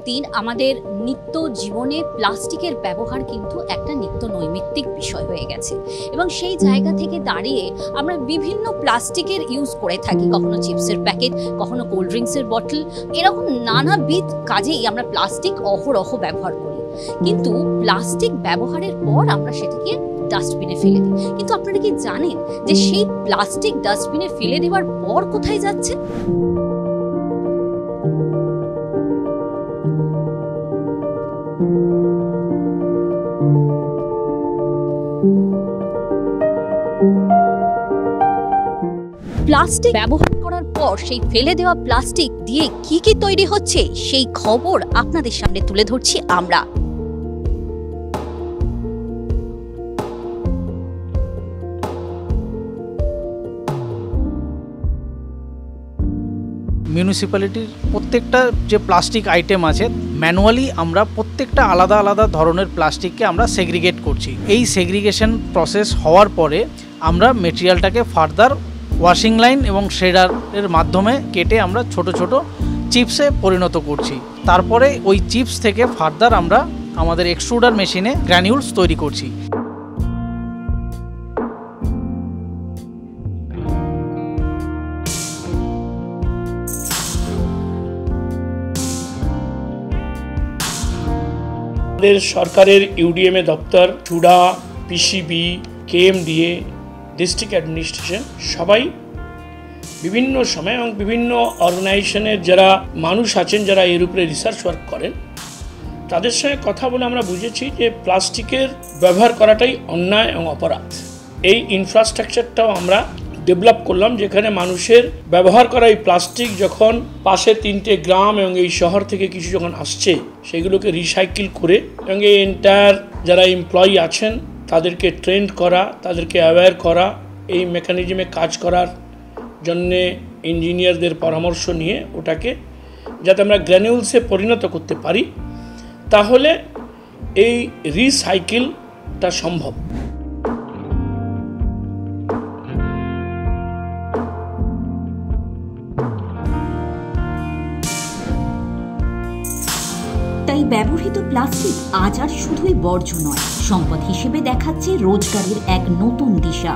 দিন আমাদের নিত্য জীবনে প্লাস্টিকের ব্যবহার কিন্তু একটা নিত্য নৈমিত্তিক বিষয় হয়ে গেছে এবং সেই জায়গা থেকে দাঁড়িয়ে আমরা বিভিন্ন প্লাস্টিকের ইউজ করে থাকি, কখনো চিপসের প্যাকেট, কখনো কোল্ড ড্রিঙ্কসের বটল, এরকম নানাবিধ কাজেই আমরা প্লাস্টিক অহরহ ব্যবহার করি। কিন্তু প্লাস্টিক ব্যবহারের পর আমরা সেটাকে ডাস্টবিনে ফেলে দিই। কিন্তু আপনারা কি জানেন যে সেই প্লাস্টিক ডাস্টবিনে ফেলে দেওয়ার পর কোথায় যাচ্ছে? প্লাস্টিক ব্যবহার করার পর সেই ফেলে দেওয়া প্লাস্টিক দিয়ে কি কি তৈরি হচ্ছে সেই খবর আপনাদের সামনে তুলে ধরছি আমরা। মিউনিসিপ্যালিটির প্রত্যেকটা যে প্লাস্টিক আইটেম আছে ম্যানুয়ালি আমরা প্রত্যেকটা আলাদা আলাদা ধরনের প্লাস্টিককে আমরা সেগ্রিগেট করছি। এই সেগ্রিগেশন প্রসেস হওয়ার পরে আমরা মেটেরিয়ালটাকে ফার্দার ওয়াশিং লাইন এবং শ্রেডারের মাধ্যমে কেটে আমরা ছোট ছোট চিপসে পরিণত করছি। তারপরে ওই চিপস থেকে ফার্দার আমরা আমাদের এক্সট্রুডার মেশিনে গ্র্যানিউলস তৈরি করছি। সরকারের ইউডিএমএ দপ্তর, TUDA, PCB, KMDA, district administration সবাই বিভিন্ন সময় এবং বিভিন্ন অর্গানাইজেশনের যারা মানুষ আছেন যারা এর উপরে রিসার্চ ওয়ার্ক করেন তাদের সঙ্গে কথা বলে আমরা বুঝেছি যে প্লাস্টিকের ব্যবহার করাটাই অন্যায় এবং অপরাধ। এই ইনফ্রাস্ট্রাকচারটাও আমরা ডেভেলপ করলাম যেখানে মানুষের ব্যবহার করা এই প্লাস্টিক যখন পাশে 3টে গ্রাম এবং এই শহর থেকে কিছু যখন আসছে সেগুলোকে রিসাইকেল করে এবং এই এন্টায়ার যারা এমপ্লয়ি আছেন তাদেরকে ট্রেন্ড করা, তাদেরকে অ্যাওয়্যার করা, এই মেকানিজমে কাজ করার জন্যে ইঞ্জিনিয়ারদের পরামর্শ নিয়ে ওটাকে যাতে আমরা গ্র্যানিউলসে পরিণত করতে পারি তাহলে এই রিসাইকেলটা সম্ভব। তাই ব্যবহৃত প্লাস্টিক আজ আর শুধুই বর্জ্য নয়, সম্পদ হিসেবে দেখাচ্ছে রোজগারের এক নতুন দিশা।